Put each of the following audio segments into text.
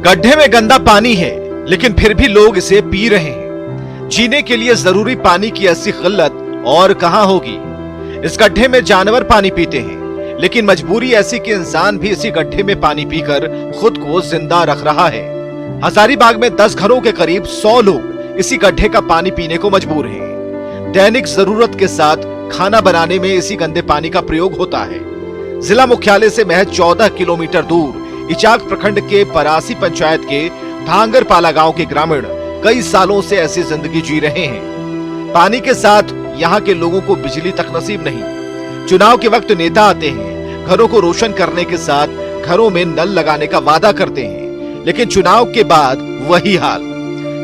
गड्ढे में गंदा पानी है, लेकिन फिर भी लोग इसे पी रहे हैं। जीने के लिए जरूरी पानी की ऐसी किल्लत और कहां होगी। इस गड्ढे में जानवर पानी पीते हैं, लेकिन मजबूरी ऐसी कि इंसान भी इसी गड्ढे में पानी पीकर खुद को जिंदा रख रहा है। हजारीबाग में 10 घरों के करीब 100 लोग इसी गड्ढे का पानी पीने को मजबूर हैं। दैनिक जरूरत के साथ खाना बनाने में इसी गंदे पानी का प्रयोग होता है। जिला मुख्यालय से महज 14 किलोमीटर दूर इचाक प्रखंड के परासी पंचायत के भांगरपाला गांव के ग्रामीण कई सालों से ऐसी जिंदगी जी रहे हैं। पानी के साथ यहाँ के लोगों को बिजली तक नसीब नहीं। चुनाव के वक्त नेता आते हैं, घरों को रोशन करने के साथ घरों में नल लगाने का वादा करते हैं, लेकिन चुनाव के बाद वही हाल।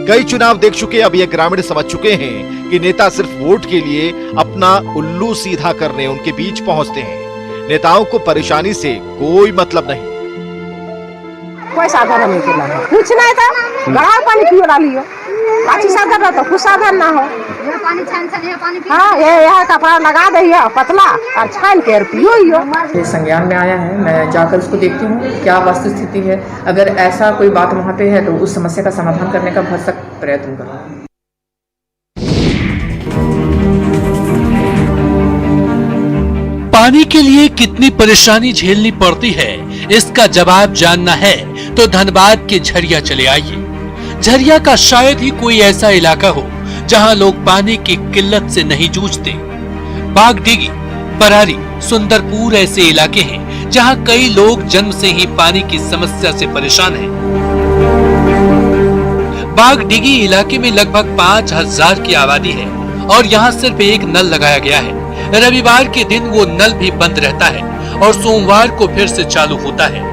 कई चुनाव देख चुके अब ये ग्रामीण समझ चुके हैं कि नेता सिर्फ वोट के लिए अपना उल्लू सीधा करने उनके बीच पहुंचते हैं। नेताओं को परेशानी से कोई मतलब नहीं। कोई साधन नहीं के ना कुछ नहीं था, गड़ा पानी पियो डालियो। अच्छी साधन रहा तो कुछ साधन ना हो। ये पानी छान छान ये पानी हाँ, ये कपड़ा लगा दे पतला और छान के पियो। ये संज्ञान में आया है, मैं जाकर उसको देखती हूँ क्या वस्तु स्थिति है। अगर ऐसा कोई बात वहाँ पे है तो उस समस्या का समाधान करने का भरसक प्रयत्न करूँ। पानी के लिए कितनी परेशानी झेलनी पड़ती है, इसका जवाब जानना है तो धनबाद के झरिया चले आइए। झरिया का शायद ही कोई ऐसा इलाका हो जहां लोग पानी की किल्लत से नहीं जूझते। बागडीगी, परारी, सुंदरपुर ऐसे इलाके हैं जहां कई लोग जन्म से ही पानी की समस्या से परेशान हैं। बागडीगी इलाके में लगभग 5000 की आबादी है और यहाँ सिर्फ एक नल लगाया गया है। रविवार के दिन वो नल भी बंद रहता है और सोमवार को फिर से चालू होता है।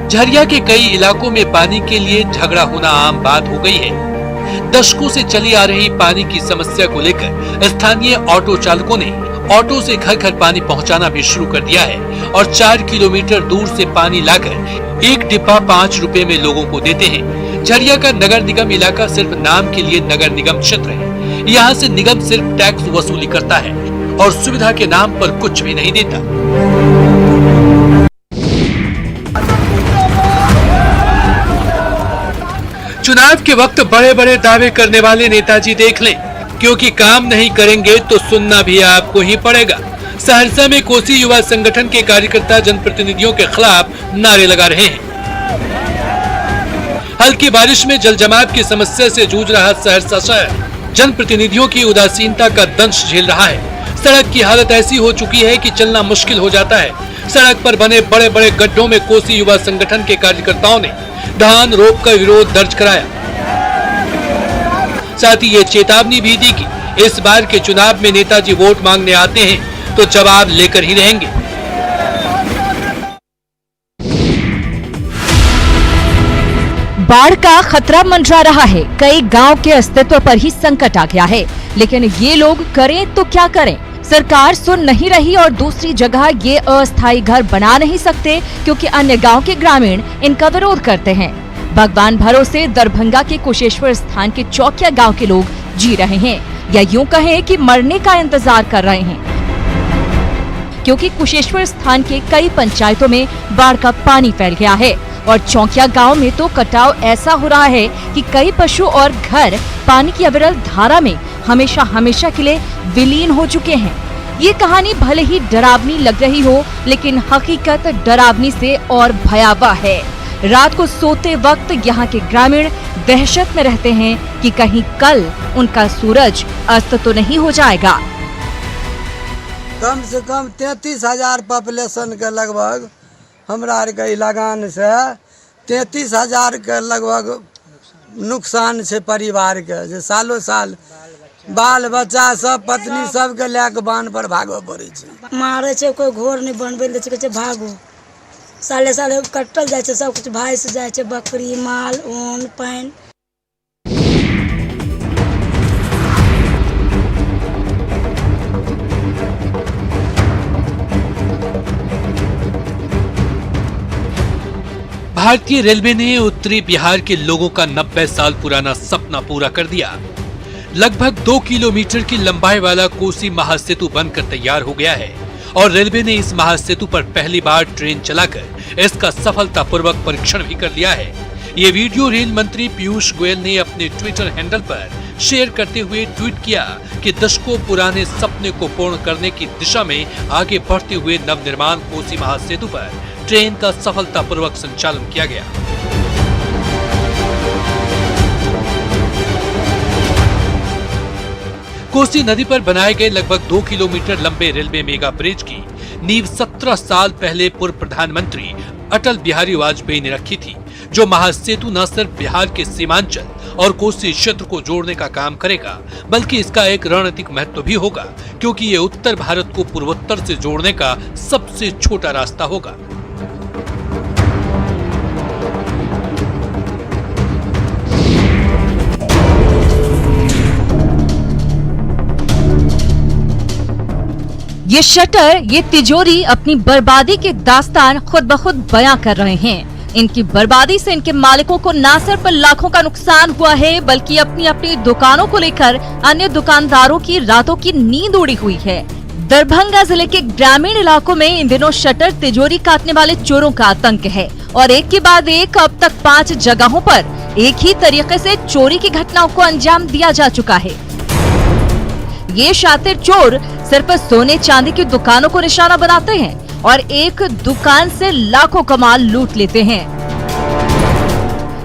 झरिया के कई इलाकों में पानी के लिए झगड़ा होना आम बात हो गई है। दशकों से चली आ रही पानी की समस्या को लेकर स्थानीय ऑटो चालकों ने ऑटो से घर घर पानी पहुंचाना भी शुरू कर दिया है और 4 किलोमीटर दूर से पानी लाकर एक डिब्बा 5 रुपए में लोगों को देते हैं। झरिया का नगर निगम इलाका सिर्फ नाम के लिए नगर निगम क्षेत्र है। यहाँ से निगम सिर्फ टैक्स वसूली करता है और सुविधा के नाम पर कुछ भी नहीं देता। चुनाव के वक्त बड़े बड़े दावे करने वाले नेताजी देख लें, क्योंकि काम नहीं करेंगे तो सुनना भी आपको ही पड़ेगा। सहरसा में कोसी युवा संगठन के कार्यकर्ता जनप्रतिनिधियों के खिलाफ नारे लगा रहे हैं। हल्की बारिश में जल जमाव की समस्या से जूझ रहा सहरसा शहर जनप्रतिनिधियों की उदासीनता का दंश झेल रहा है। सड़क की हालत ऐसी हो चुकी है कि चलना मुश्किल हो जाता है। सड़क पर बने बड़े बड़े गड्ढों में कोसी युवा संगठन के कार्यकर्ताओं ने धान रोप का विरोध दर्ज कराया। साथ ही ये चेतावनी भी दी कि इस बार के चुनाव में नेताजी वोट मांगने आते हैं तो जवाब लेकर ही रहेंगे। बाढ़ का खतरा मंडरा रहा है। कई गांव के अस्तित्व पर ही संकट आ गया है, लेकिन ये लोग करें तो क्या करें। सरकार सुन नहीं रही और दूसरी जगह ये अस्थायी घर बना नहीं सकते क्योंकि अन्य गांव के ग्रामीण इनका विरोध करते हैं। भगवान भरोसे दरभंगा के कुशेश्वर स्थान के चौकिया गांव के लोग जी रहे हैं, या यूं कहें कि मरने का इंतजार कर रहे हैं, क्योंकि कुशेश्वर स्थान के कई पंचायतों में बाढ़ का पानी फैल गया है और चौकिया गांव में तो कटाव ऐसा हो रहा है कि कई पशु और घर पानी की अविरल धारा में हमेशा हमेशा के लिए विलीन हो चुके हैं। ये कहानी भले ही डरावनी लग रही हो, लेकिन हकीकत डरावनी से और भयावह है। रात को सोते वक्त यहाँ के ग्रामीण दहशत में रहते हैं कि कहीं कल उनका सूरज अस्त तो नहीं हो जाएगा। कम से कम 33,000 पॉपुलेशन के लगभग हमरा के लगान से 33,000 के लगभग नुकसान छै परिवार के, जे सालों साल बाल बच्चा सब पत्नी सब के लेके बांध पर भागो पड़े छै। मारे छै, कोई घोर नहीं बनबे ले छै, भागो साले साले कटल जाय छै, सब कुछ भाइस जाय छै, बकरी माल ऊन पानी। भारतीय रेलवे ने उत्तरी बिहार के लोगों का 90 साल पुराना सपना पूरा कर दिया। लगभग 2 किलोमीटर की लंबाई वाला कोसी महासेतु बनकर तैयार हो गया है और रेलवे ने इस महासेतु पर पहली बार ट्रेन चलाकर इसका सफलतापूर्वक परीक्षण भी कर लिया है। ये वीडियो रेल मंत्री पीयूष गोयल ने अपने ट्विटर हैंडल पर शेयर करते हुए ट्वीट किया कि दशकों पुराने सपने को पूर्ण करने की दिशा में आगे बढ़ते हुए नवनिर्माण कोसी महासेतु पर ट्रेन का सफलतापूर्वक संचालन किया गया। कोसी नदी पर बनाए गए लगभग 2 किलोमीटर लंबे रेलवे मेगा ब्रिज की नींव 17 साल पहले पूर्व प्रधानमंत्री अटल बिहारी वाजपेयी ने रखी थी, जो महासेतु न सिर्फ बिहार के सीमांचल और कोसी क्षेत्र को जोड़ने का काम करेगा, बल्कि इसका एक रणनीतिक महत्व भी होगा, क्योंकि ये उत्तर भारत को पूर्वोत्तर से जोड़ने का सबसे छोटा रास्ता होगा। ये शटर, ये तिजोरी अपनी बर्बादी की दास्तान खुद ब खुद बयां कर रहे हैं। इनकी बर्बादी से इनके मालिकों को न सिर्फ लाखों का नुकसान हुआ है, बल्कि अपनी अपनी दुकानों को लेकर अन्य दुकानदारों की रातों की नींद उड़ी हुई है। दरभंगा जिले के ग्रामीण इलाकों में इन दिनों शटर तिजोरी काटने वाले चोरों का आतंक है और एक के बाद एक अब तक 5 जगहों पर एक ही तरीके से चोरी की घटनाओं को अंजाम दिया जा चुका है। ये शातिर चोर सिर्फ सोने चांदी की दुकानों को निशाना बनाते हैं और एक दुकान से लाखों का माल लूट लेते हैं।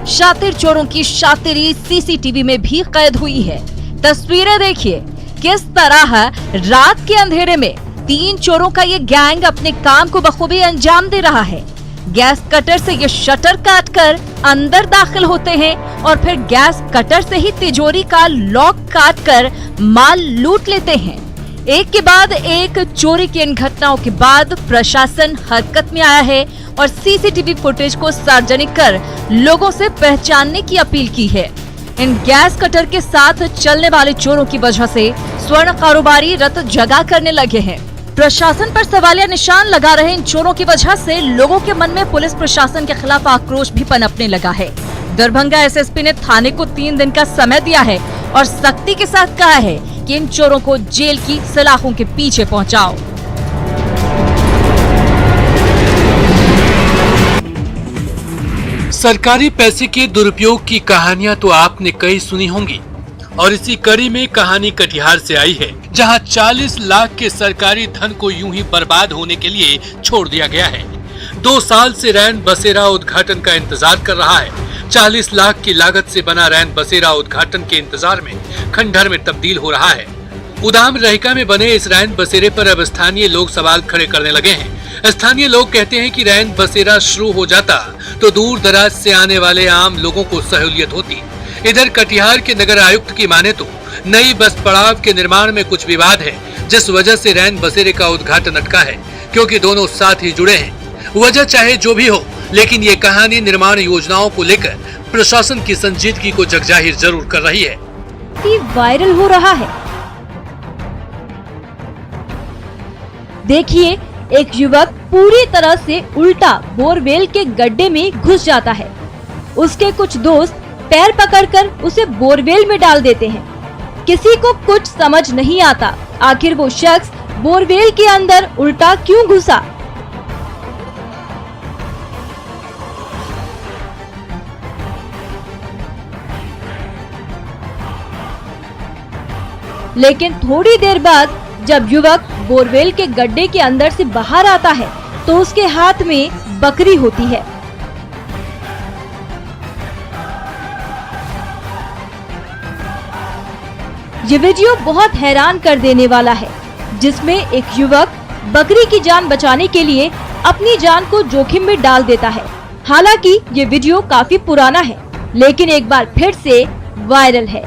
शातिर चोरों की शातिरी सीसीटीवी में भी कैद हुई है। तस्वीरें देखिए किस तरह रात के अंधेरे में 3 चोरों का ये गैंग अपने काम को बखूबी अंजाम दे रहा है। गैस कटर से ये शटर काटकर अंदर दाखिल होते हैं और फिर गैस कटर से ही तिजोरी का लॉक काटकर माल लूट लेते हैं। एक के बाद एक चोरी की इन घटनाओं के बाद प्रशासन हरकत में आया है और सीसीटीवी फुटेज को सार्वजनिक कर लोगों से पहचानने की अपील की है। इन गैस कटर के साथ चलने वाले चोरों की वजह से स्वर्ण कारोबारी रत जगा करने लगे हैं। प्रशासन पर सवालिया निशान लगा रहे इन चोरों की वजह से लोगों के मन में पुलिस प्रशासन के खिलाफ आक्रोश भी पनपने लगा है। दरभंगा एसएसपी ने थाने को 3 दिन का समय दिया है और सख्ती के साथ कहा है कि इन चोरों को जेल की सलाखों के पीछे पहुंचाओ। सरकारी पैसे के दुरुपयोग की कहानियां तो आपने कई सुनी होंगी और इसी कड़ी में कहानी कटिहार से आई है, जहां 40 लाख के सरकारी धन को यूं ही बर्बाद होने के लिए छोड़ दिया गया है। 2 साल से रैन बसेरा उद्घाटन का इंतजार कर रहा है। 40 लाख की लागत से बना रैन बसेरा उद्घाटन के इंतजार में खंडहर में तब्दील हो रहा है। उदाम रहिका में बने इस रैन बसेरे पर अब स्थानीय लोग सवाल खड़े करने लगे हैं। स्थानीय लोग कहते हैं कि रैन बसेरा शुरू हो जाता तो दूर दराज से आने वाले आम लोगों को सहूलियत होती। इधर कटिहार के नगर आयुक्त की माने तो नई बस पड़ाव के निर्माण में कुछ विवाद है, जिस वजह से रैन बसेरे का उद्घाटन अटका है, क्योंकि दोनों साथ ही जुड़े हैं। वजह चाहे जो भी हो, लेकिन ये कहानी निर्माण योजनाओं को लेकर प्रशासन की संजीदगी को जगजाहिर जरूर कर रही है। वायरल हो रहा है। देखिए, एक युवक पूरी तरह से उल्टा बोरवेल के गड्ढे में घुस जाता है। उसके कुछ दोस्त पैर पकड़कर उसे बोरवेल में डाल देते हैं। किसी को कुछ समझ नहीं आता, आखिर वो शख्स बोरवेल के अंदर उल्टा क्यों घुसा। लेकिन थोड़ी देर बाद जब युवक बोरवेल के गड्ढे के अंदर से बाहर आता है तो उसके हाथ में बकरी होती है। ये वीडियो बहुत हैरान कर देने वाला है, जिसमें एक युवक बकरी की जान बचाने के लिए अपनी जान को जोखिम में डाल देता है। हालांकि ये वीडियो काफी पुराना है, लेकिन एक बार फिर से वायरल है।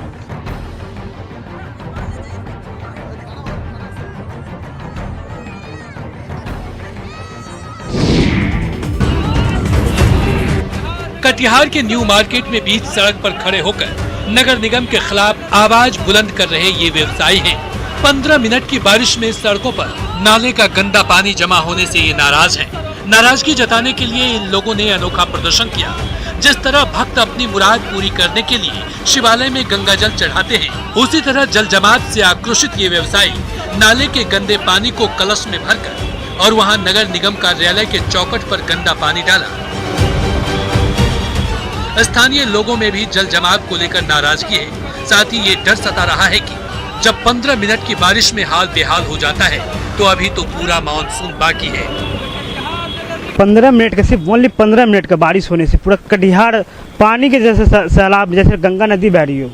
कटिहार के न्यू मार्केट में बीच सड़क पर खड़े होकर नगर निगम के खिलाफ आवाज बुलंद कर रहे ये व्यवसायी हैं। 15 मिनट की बारिश में सड़कों पर नाले का गंदा पानी जमा होने से ये नाराज हैं। नाराजगी जताने के लिए इन लोगों ने अनोखा प्रदर्शन किया। जिस तरह भक्त अपनी मुराद पूरी करने के लिए शिवालय में गंगा जल चढ़ाते हैं, उसी तरह जल जमात से आक्रोशित ये व्यवसायी नाले के गंदे पानी को कलश में भरकर और वहां नगर निगम कार्यालय के चौखट पर गंदा पानी डाला। स्थानीय लोगों में भी जल जमाव को लेकर नाराजगी है। साथ ही ये डर सता रहा है कि जब 15 मिनट की बारिश में हाल बेहाल हो जाता है तो अभी तो पूरा मानसून बाकी है। 15 मिनट का, सिर्फ ओनली 15 मिनट का बारिश होने से पूरा कटिहार पानी के जैसे सैलाब, जैसे गंगा नदी बह रही हो।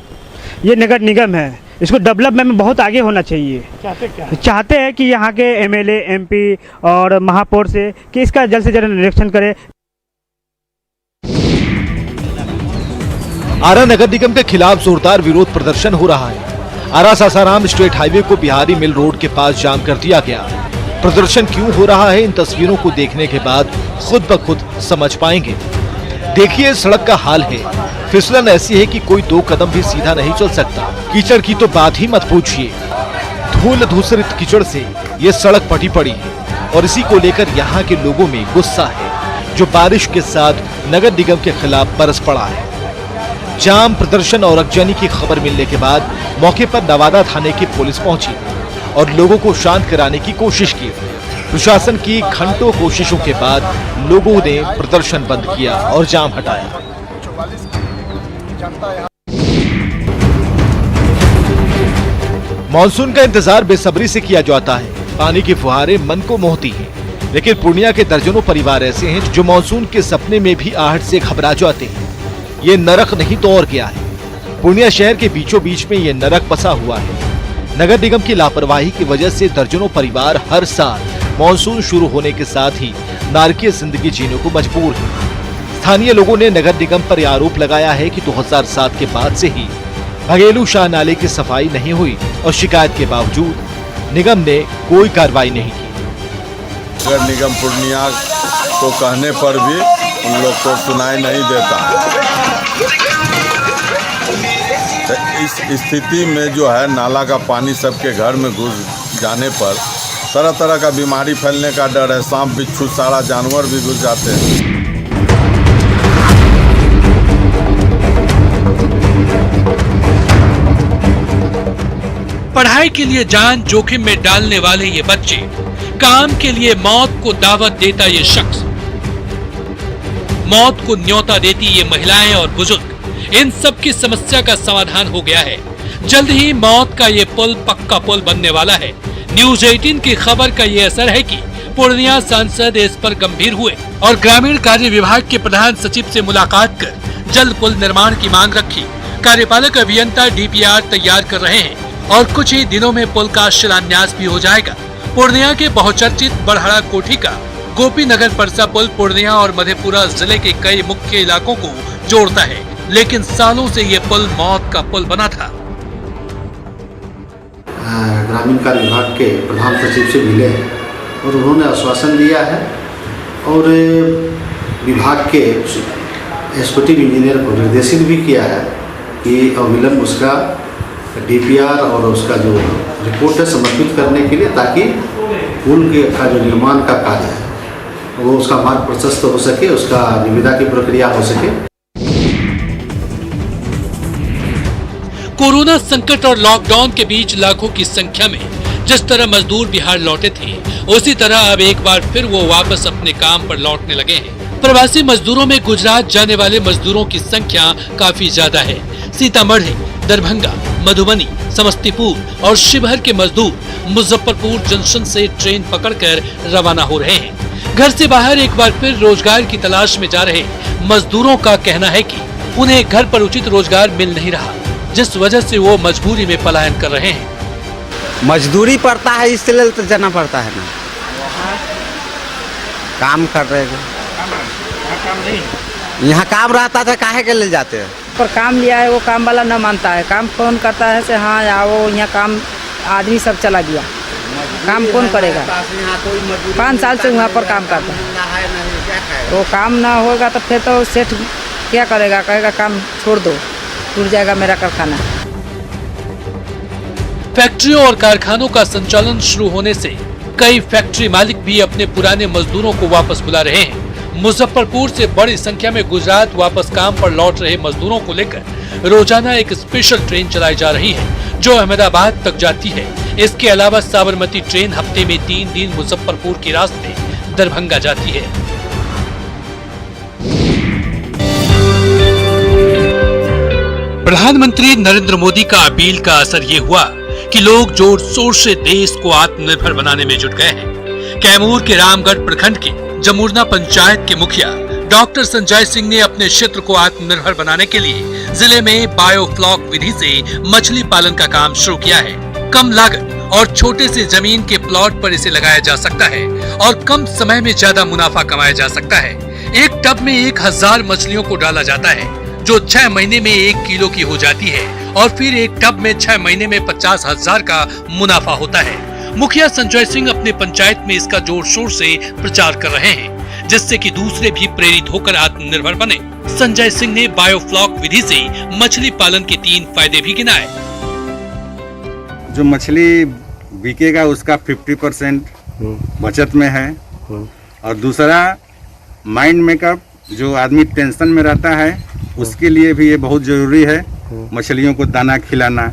ये नगर निगम है, इसको डेवलपमेंट में बहुत आगे होना चाहिए। चाहते हैं कि यहाँ के एमएलए, एमपी और महापौर से कि इसका जल्द से जल्द निरीक्षण करे। आरा नगर निगम के खिलाफ जोरदार विरोध प्रदर्शन हो रहा है। आरा सासाराम स्टेट हाईवे को बिहारी मिल रोड के पास जाम कर दिया गया। प्रदर्शन क्यों हो रहा है, इन तस्वीरों को देखने के बाद खुद ब खुद समझ पाएंगे। देखिए सड़क का हाल है, फिसलन ऐसी है कि कोई 2 कदम भी सीधा नहीं चल सकता। कीचड़ की तो बात ही मत पूछिए। धूल धूसरित कीचड़ से ये सड़क फटी पड़ी है और इसी को लेकर यहाँ के लोगों में गुस्सा है, जो बारिश के साथ नगर निगम के खिलाफ बरस पड़ा है। जाम, प्रदर्शन और अगजनी की खबर मिलने के बाद मौके पर नवादा थाने की पुलिस पहुंची और लोगों को शांत कराने की कोशिश की। प्रशासन की घंटों कोशिशों के बाद लोगों ने प्रदर्शन बंद किया और जाम हटाया। मानसून का इंतजार बेसब्री से किया जाता है। पानी की फुहारें मन को मोहती हैं, लेकिन पूर्णिया के दर्जनों परिवार ऐसे हैं जो मानसून के सपने में भी आहट से घबरा जाते हैं। ये नरक नहीं तो और क्या है। पूर्णिया शहर के बीचों बीच में ये नरक बसा हुआ है। नगर निगम की लापरवाही की वजह से दर्जनों परिवार हर साल मानसून शुरू होने के साथ ही नारकीय जिंदगी जीने को मजबूर है। स्थानीय लोगों ने नगर निगम पर यह आरोप लगाया है कि 2007 के बाद से ही भगेलू शाह नाले की सफाई नहीं हुई और शिकायत के बावजूद निगम ने कोई कार्रवाई नहीं की। नगर निगम पूर्णिया को कहने पर भी उन लोग को सुनाई नहीं देता। तो इस स्थिति में जो है नाला का पानी सबके घर में घुस जाने पर तरह तरह का बीमारी फैलने का डर है। सांप, बिच्छू, सारा जानवर भी घुस जाते हैं। पढ़ाई के लिए जान जोखिम में डालने वाले ये बच्चे, काम के लिए मौत को दावत देता ये शख्स, मौत को न्योता देती ये महिलाएं और बुजुर्ग, इन सब की समस्या का समाधान हो गया है। जल्द ही मौत का ये पुल पक्का पुल बनने वाला है। न्यूज 18 की खबर का ये असर है कि पूर्णिया सांसद इस पर गंभीर हुए और ग्रामीण कार्य विभाग के प्रधान सचिव से मुलाकात कर जल्द पुल निर्माण की मांग रखी। कार्यपालक अभियंता DPR तैयार कर रहे हैं और कुछ ही दिनों में पुल का शिलान्यास भी हो जाएगा। पूर्णिया के बहुचर्चित बड़हड़ा कोठी का गोपी नगर परसा पुल पूर्णिया और मधेपुरा जिले के कई मुख्य इलाकों को जोड़ता है, लेकिन सालों से ये पुल मौत का पुल बना था। ग्रामीण कार्य विभाग के प्रधान सचिव से मिले और उन्होंने आश्वासन दिया है और विभाग के एग्जीक्यूटिव इंजीनियर को निर्देशित भी किया है कि अविलंब उसका DPR और उसका जो रिपोर्ट है समर्पित करने के लिए, ताकि पुल का जो निर्माण का कार्य है वो उसका मार्ग प्रशस्त हो सके, उसका निविदा की प्रक्रिया हो सके। कोरोना संकट और लॉकडाउन के बीच लाखों की संख्या में जिस तरह मजदूर बिहार लौटे थे, उसी तरह अब एक बार फिर वो वापस अपने काम पर लौटने लगे हैं। प्रवासी मजदूरों में गुजरात जाने वाले मजदूरों की संख्या काफी ज्यादा है। सीतामढ़ी, दरभंगा, मधुबनी, समस्तीपुर और शिवहर के मजदूर मुजफ्फरपुर जंक्शन से ट्रेन पकड़कर रवाना हो रहे हैं। घर से बाहर एक बार फिर रोजगार की तलाश में जा रहे मजदूरों का कहना है कि उन्हें घर पर उचित रोजगार मिल नहीं रहा, जिस वजह से वो मजबूरी में पलायन कर रहे हैं। मजदूरी पड़ता है, इसलिए तो जाना पड़ता है ना। काम कर रहे हैं, यहाँ काम रहता था, काहे के ले जाते हैं। पर काम लिया है, वो काम वाला न मानता है। काम कौन करता है से हाँ आओ, यहाँ काम आदमी सब चला गया, काम कौन करेगा। 5 साल से वहाँ पर काम करता है, तो काम ना होगा तो फिर तो सेठ क्या करेगा, कहेगा काम छोड़ दो, टूट जाएगा मेरा कारखाना। फैक्ट्रियों और कारखानों का संचालन शुरू होने से कई फैक्ट्री मालिक भी अपने पुराने मजदूरों को वापस बुला रहे हैं। मुजफ्फरपुर से बड़ी संख्या में गुजरात वापस काम पर लौट रहे मजदूरों को लेकर रोजाना एक स्पेशल ट्रेन चलाई जा रही है, जो अहमदाबाद तक जाती है। इसके अलावा साबरमती ट्रेन हफ्ते में 3 दिन मुजफ्फरपुर के रास्ते दरभंगा जाती है। प्रधानमंत्री नरेंद्र मोदी का अपील का असर ये हुआ कि लोग जोर शोर से देश को आत्मनिर्भर बनाने में जुट गए हैं। कैमूर के रामगढ़ प्रखंड के जमुरना पंचायत के मुखिया डॉक्टर संजय सिंह ने अपने क्षेत्र को आत्मनिर्भर बनाने के लिए जिले में बायोफ्लॉक विधि से मछली पालन का काम शुरू किया है। कम लागत और छोटे से जमीन के प्लॉट पर इसे लगाया जा सकता है और कम समय में ज्यादा मुनाफा कमाया जा सकता है। एक टब में 1000 मछलियों को डाला जाता है जो 6 महीने में 1 किलो की हो जाती है और फिर एक टब में 6 महीने में 50,000 का मुनाफा होता है। मुखिया संजय सिंह अपने पंचायत में इसका जोर शोर से प्रचार कर रहे हैं जिससे कि दूसरे भी प्रेरित होकर आत्मनिर्भर बने। संजय सिंह ने बायोफ्लॉक विधि से मछली पालन के 3 फायदे भी गिनाए। जो मछली बिकेगा उसका 50% बचत में है और दूसरा माइंड मेकअप, जो आदमी टेंशन में रहता है उसके लिए भी ये बहुत ज़रूरी है। मछलियों को दाना खिलाना,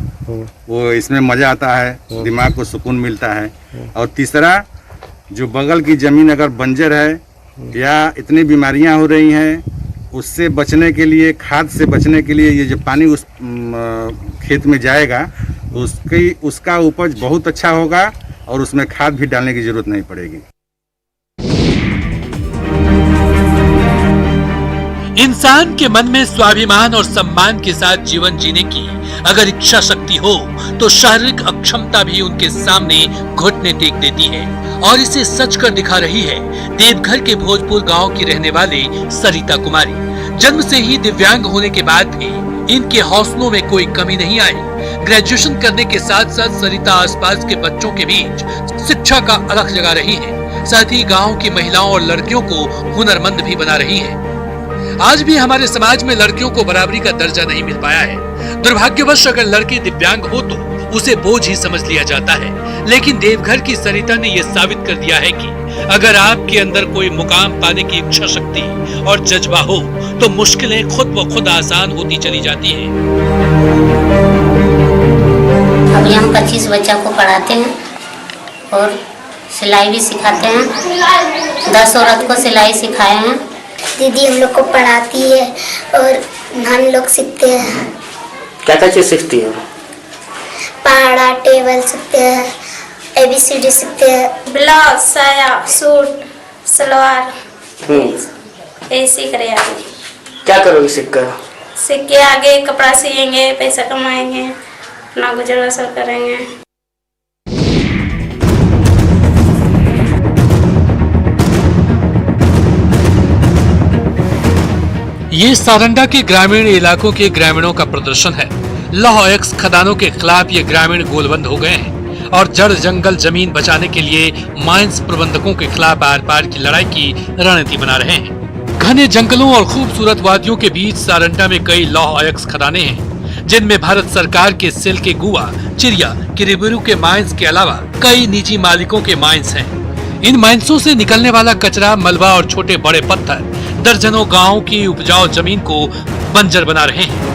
वो इसमें मज़ा आता है, दिमाग को सुकून मिलता है। और तीसरा, जो बगल की ज़मीन अगर बंजर है या इतनी बीमारियां हो रही हैं, उससे बचने के लिए, खाद से बचने के लिए ये जो पानी उस खेत में जाएगा उसका उपज बहुत अच्छा होगा और उसमें खाद भी डालने की ज़रूरत नहीं पड़ेगी। इंसान के मन में स्वाभिमान और सम्मान के साथ जीवन जीने की अगर इच्छा शक्ति हो तो शारीरिक अक्षमता भी उनके सामने घुटने टेक देती है और इसे सच कर दिखा रही है देवघर के भोजपुर गांव की रहने वाले सरिता कुमारी। जन्म से ही दिव्यांग होने के बाद भी इनके हौसलों में कोई कमी नहीं आई। ग्रेजुएशन करने के साथ साथ सरिता आसपास के बच्चों के बीच शिक्षा का अलख जगा रही है, साथ ही गाँव की महिलाओं और लड़कियों को हुनरमंद भी बना रही है। आज भी हमारे समाज में लड़कियों को बराबरी का दर्जा नहीं मिल पाया है। दुर्भाग्यवश अगर लड़की दिव्यांग हो तो उसे बोझ ही समझ लिया जाता है, लेकिन देवघर की सरिता ने यह साबित कर दिया है कि अगर आपके अंदर कोई मुकाम पाने की इच्छा शक्ति और जज्बा हो तो मुश्किलें खुद ब खुद आसान होती चली जाती है। अभी हम 25 बच्चों को पढ़ाते हैं और सिलाई भी सिखाते हैं। 10 औरत को सिलाई सिखाए हैं। दीदी हम लोग को पढ़ाती है और हम लोग सीखते हैं। क्या क्या चीज सीखती है? पहाड़ा, टेबल सीखते हैं, ABCD सीखते हैं, ब्लाउज, साया, सूट, सलवार, यही सीख रहे हैं। क्या करोगी सीखकर? सीख के आगे कपड़ा सिएंगे, पैसा कमाएंगे, अपना गुजर बसर करेंगे। ये सारंडा के ग्रामीण इलाकों के ग्रामीणों का प्रदर्शन है। लौह अयस्क खदानों के खिलाफ ये ग्रामीण गोलबंद हो गए हैं और जड़ जंगल जमीन बचाने के लिए माइंस प्रबंधकों के खिलाफ आर पार की लड़ाई की रणनीति बना रहे हैं। घने जंगलों और खूबसूरत वादियों के बीच सारंडा में कई लौह अयस्क खदानें हैं जिनमें भारत सरकार के सिल के गुआ, चिरिया, किरिबुरु के माइंस के अलावा कई निजी मालिकों के माइंस हैं। इन माइंसों से निकलने वाला कचरा, मलबा और छोटे बड़े पत्थर दर्जनों गांवों की उपजाऊ जमीन को बंजर बना रहे हैं।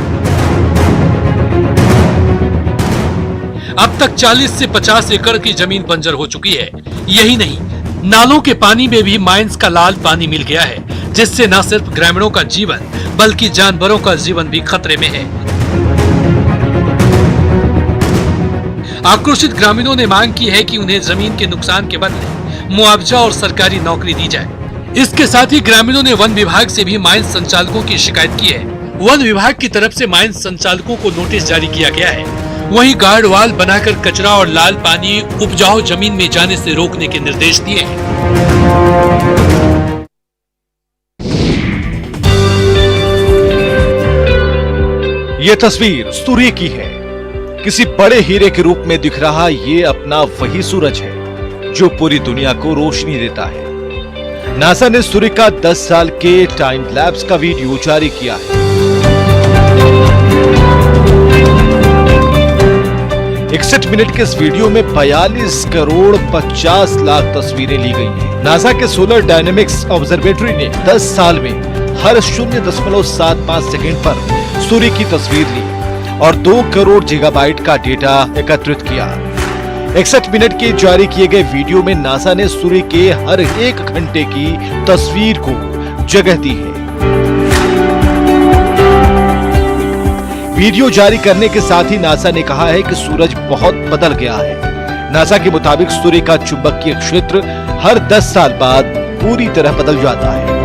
अब तक 40 से 50 एकड़ की जमीन बंजर हो चुकी है। यही नहीं, नालों के पानी में भी माइंस का लाल पानी मिल गया है, जिससे न सिर्फ ग्रामीणों का जीवन बल्कि जानवरों का जीवन भी खतरे में है। आक्रोशित ग्रामीणों ने मांग की है कि उन्हें जमीन के नुकसान के बदले मुआवजा और सरकारी नौकरी दी जाए। इसके साथ ही ग्रामीणों ने वन विभाग से भी माइंस संचालकों की शिकायत की है। वन विभाग की तरफ से माइंस संचालकों को नोटिस जारी किया गया है। वहीं गार्ड वाल बनाकर कचरा और लाल पानी उपजाऊ जमीन में जाने से रोकने के निर्देश दिए हैं। ये तस्वीर सूर्य की है। किसी बड़े हीरे के रूप में दिख रहा ये अपना वही सूरज है जो पूरी दुनिया को रोशनी देता है। नासा ने सूर्य का 10 साल के टाइम लैप्स का वीडियो जारी किया है। 61 मिनट के इस वीडियो में 42 करोड़ 50 लाख तस्वीरें ली गई हैं। नासा के सोलर डायनेमिक्स ऑब्जर्वेटरी ने 10 साल में हर 0.75 सेकंड पर सूर्य की तस्वीर ली और 2 करोड़ गीगाबाइट का डेटा एकत्रित किया। 61 मिनट के जारी किए गए वीडियो में नासा ने सूर्य के हर 1 घंटे की तस्वीर को जगह दी है। वीडियो जारी करने के साथ ही नासा ने कहा है कि सूरज बहुत बदल गया है। नासा के मुताबिक सूर्य का चुंबकीय क्षेत्र हर 10 साल बाद पूरी तरह बदल जाता है।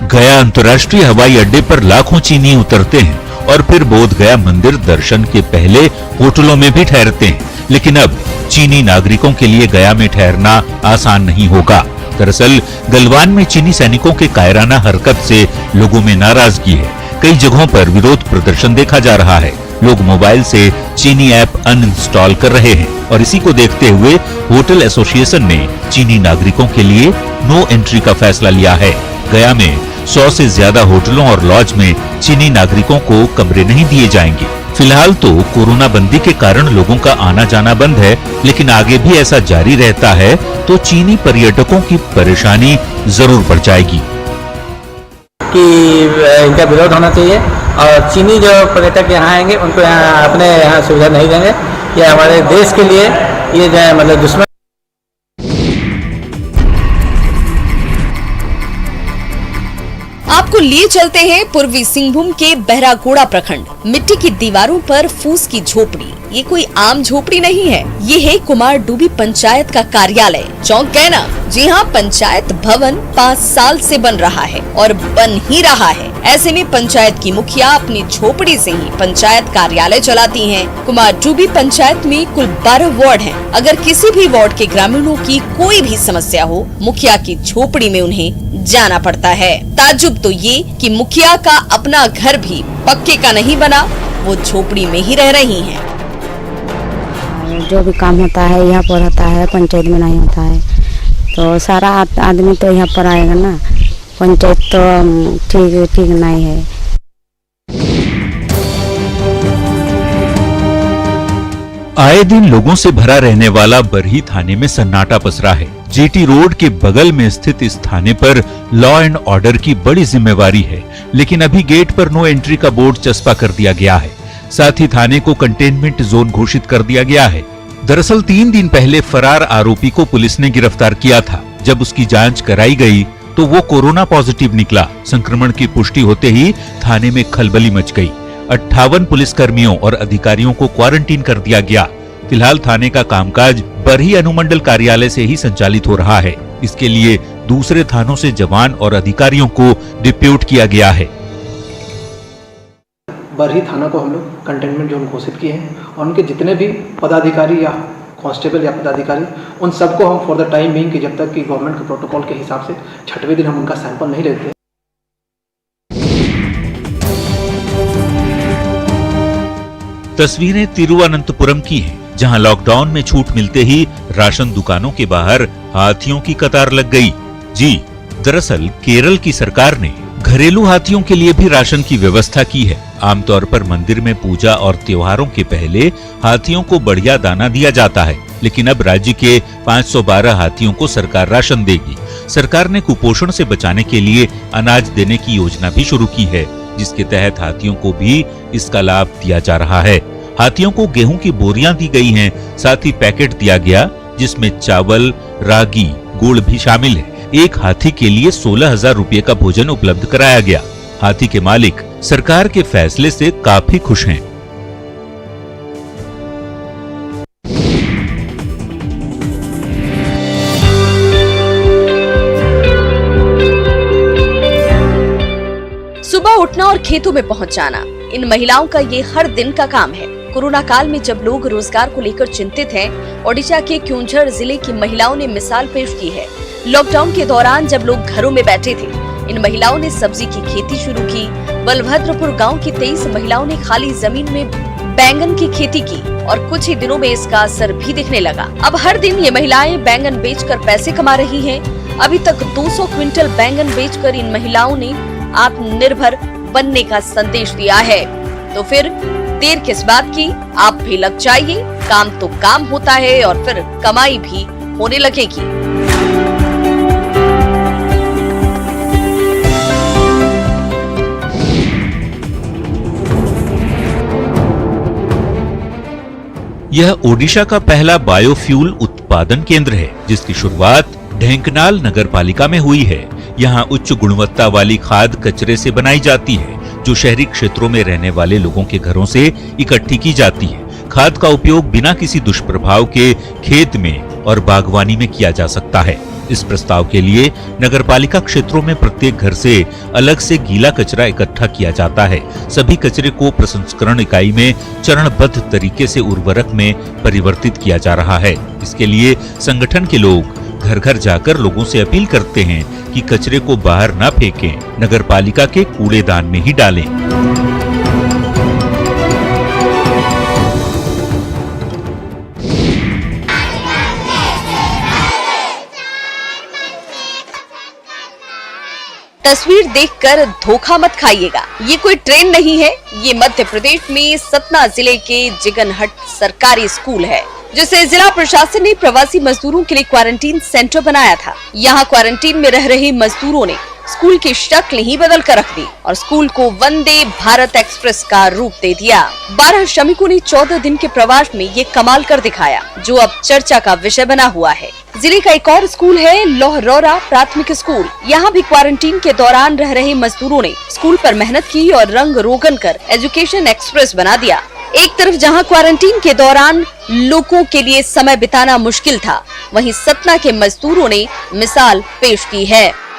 गया अंतर्राष्ट्रीय हवाई अड्डे पर लाखों चीनी उतरते हैं और फिर बोध गया मंदिर दर्शन के पहले होटलों में भी ठहरते हैं। लेकिन अब चीनी नागरिकों के लिए गया में ठहरना आसान नहीं होगा। दरअसल गलवान में चीनी सैनिकों के कायराना हरकत से लोगों में नाराजगी है। कई जगहों पर विरोध प्रदर्शन देखा जा रहा है। लोग मोबाइल से चीनी ऐप अनइंस्टॉल कर रहे हैं और इसी को देखते हुए होटल एसोसिएशन ने चीनी नागरिकों के लिए नो एंट्री का फैसला लिया है। गया में 100 से ज्यादा होटलों और लॉज में चीनी नागरिकों को कमरे नहीं दिए जाएंगे। फिलहाल तो कोरोना बंदी के कारण लोगों का आना जाना बंद है, लेकिन आगे भी ऐसा जारी रहता है तो चीनी पर्यटकों की परेशानी जरूर बढ़ जाएगी। कि इनका विरोध होना चाहिए और चीनी जो पर्यटक यहाँ आएंगे उनको यहाँ अपने यहाँ सुविधा नहीं देंगे। ये हमारे देश के लिए ये जो है मतलब दुश्मन। आपको लिए चलते हैं पूर्वी सिंहभूम के बहरागोड़ा प्रखंड। मिट्टी की दीवारों पर फूस की झोपड़ी। ये कोई आम झोपड़ी नहीं है, ये है कुमार डूबी पंचायत का कार्यालय। चौंक गए ना? जी हाँ, पंचायत भवन 5 साल से बन रहा है और बन ही रहा है। ऐसे में पंचायत की मुखिया अपनी झोपड़ी से ही पंचायत कार्यालय चलाती हैं। कुमार डूबी पंचायत में कुल 12 वार्ड हैं। अगर किसी भी वार्ड के ग्रामीणों की कोई भी समस्या हो, मुखिया की झोपड़ी में उन्हें जाना पड़ता है। ताज्जुब तो ये कि मुखिया का अपना घर भी पक्के का नहीं बना, वो झोपड़ी में ही रह रही हैं। जो भी काम होता है यहाँ पर होता है, पंचायत में नहीं होता है। तो सारा आदमी तो यहाँ पर आएगा ना, पंचायत तो ठीक नहीं है। आए दिन लोगों से भरा रहने वाला बरही थाने में सन्नाटा पसरा है। जीटी रोड के बगल में स्थित इस थाने पर लॉ एंड ऑर्डर की बड़ी जिम्मेवारी है, लेकिन अभी गेट पर नो एंट्री का बोर्ड चस्पा कर दिया गया है। साथ ही थाने को कंटेनमेंट जोन घोषित कर दिया गया है। दरअसल 3 दिन पहले फरार आरोपी को पुलिस ने गिरफ्तार किया था। जब उसकी जांच कराई गई तो वो कोरोना पॉजिटिव निकला। संक्रमण की पुष्टि होते ही थाने में खलबली मच गई। 58 पुलिसकर्मियों और अधिकारियों को क्वारंटीन कर दिया गया। फिलहाल थाने का कामकाज बरही अनुमंडल कार्यालय से ही संचालित हो रहा है। इसके लिए दूसरे थानों से जवान और अधिकारियों को डिप्यूट किया गया है। बरही थाना को हम लोग कंटेनमेंट जोन घोषित किए हैं और उनके जितने भी पदाधिकारी या कांस्टेबल या पदाधिकारी, उन सबको हम फॉर द टाइम बीइंग कि जब तक कि गवर्नमेंट के प्रोटोकॉल के हिसाब से 6वें दिन हम उनका सैंपल नहीं लेते। तस्वीरें तिरुवनंतपुरम की हैं, जहां लॉकडाउन में छूट मिलते ही राशन दुकानों के बाहर हाथियों की कतार लग गई। जी, दरअसल केरल की सरकार ने घरेलू हाथियों के लिए भी राशन की व्यवस्था की है। आमतौर पर मंदिर में पूजा और त्योहारों के पहले हाथियों को बढ़िया दाना दिया जाता है, लेकिन अब राज्य के 512 हाथियों को सरकार राशन देगी। सरकार ने कुपोषण से बचाने के लिए अनाज देने की योजना भी शुरू की है, जिसके तहत हाथियों को भी इसका लाभ दिया जा रहा है। हाथियों को गेहूं की बोरियां दी गई हैं, साथ ही पैकेट दिया गया जिसमें चावल, रागी, गुड़ भी शामिल है। एक हाथी के लिए 16,000 रुपए का भोजन उपलब्ध कराया गया। हाथी के मालिक सरकार के फैसले से काफी खुश हैं। सुबह उठना और खेतों में पहुंच जाना, इन महिलाओं का ये हर दिन का काम है। कोरोना काल में जब लोग रोजगार को लेकर चिंतित हैं, ओडिशा के क्योंझर जिले की महिलाओं ने मिसाल पेश की है। लॉकडाउन के दौरान जब लोग घरों में बैठे थे, इन महिलाओं ने सब्जी की खेती शुरू की। बलभद्रपुर गांव की 23 महिलाओं ने खाली जमीन में बैंगन की खेती की और कुछ ही दिनों में इसका असर भी दिखने लगा। अब हर दिन ये महिलाएं बैंगन बेचकर पैसे कमा रही हैं। अभी तक 200 क्विंटल बैंगन बेचकर इन महिलाओं ने आत्मनिर्भर बनने का संदेश दिया है। तो फिर देर किस बात की, आप भी लग जाइए। काम तो काम होता है और फिर कमाई भी होने लगेगी। यह ओडिशा का पहला बायोफ्यूल उत्पादन केंद्र है, जिसकी शुरुआत ढेंकनाल नगर पालिका में हुई है। यहाँ उच्च गुणवत्ता वाली खाद कचरे से बनाई जाती है, जो शहरी क्षेत्रों में रहने वाले लोगों के घरों से इकट्ठी की जाती है। खाद का उपयोग बिना किसी दुष्प्रभाव के खेत में और बागवानी में किया जा सकता है। इस प्रस्ताव के लिए नगरपालिका क्षेत्रों में प्रत्येक घर से अलग से गीला कचरा इकट्ठा किया जाता है। सभी कचरे को प्रसंस्करण इकाई में चरणबद्ध तरीके से उर्वरक में परिवर्तित किया जा रहा है। इसके लिए संगठन के लोग घर घर जाकर लोगों से अपील करते हैं कि कचरे को बाहर न फेंकें, नगरपालिका के कूड़ेदान में ही डालें। तस्वीर देखकर धोखा मत खाइएगा, ये कोई ट्रेन नहीं है। ये मध्य प्रदेश में सतना जिले के जिगनहट सरकारी स्कूल है, जिसे जिला प्रशासन ने प्रवासी मजदूरों के लिए क्वारंटीन सेंटर बनाया था। यहाँ क्वारंटीन में रह रहे मजदूरों ने स्कूल की शक्ल ही बदल कर रख दी और स्कूल को वंदे भारत एक्सप्रेस का रूप दे दिया। 12 श्रमिकों ने 14 दिन के प्रवास में ये कमाल कर दिखाया, जो अब चर्चा का विषय बना हुआ है। जिले का एक और स्कूल है लोहरौरा प्राथमिक स्कूल। यहाँ भी क्वारंटीन के दौरान रह रहे मजदूरों ने स्कूल पर मेहनत की और रंग रोगन कर एजुकेशन एक्सप्रेस बना दिया। एक तरफ जहाँ क्वारंटीन के दौरान लोगों के लिए समय बिताना मुश्किल था, वहीं सतना के मजदूरों ने मिसाल पेश की है।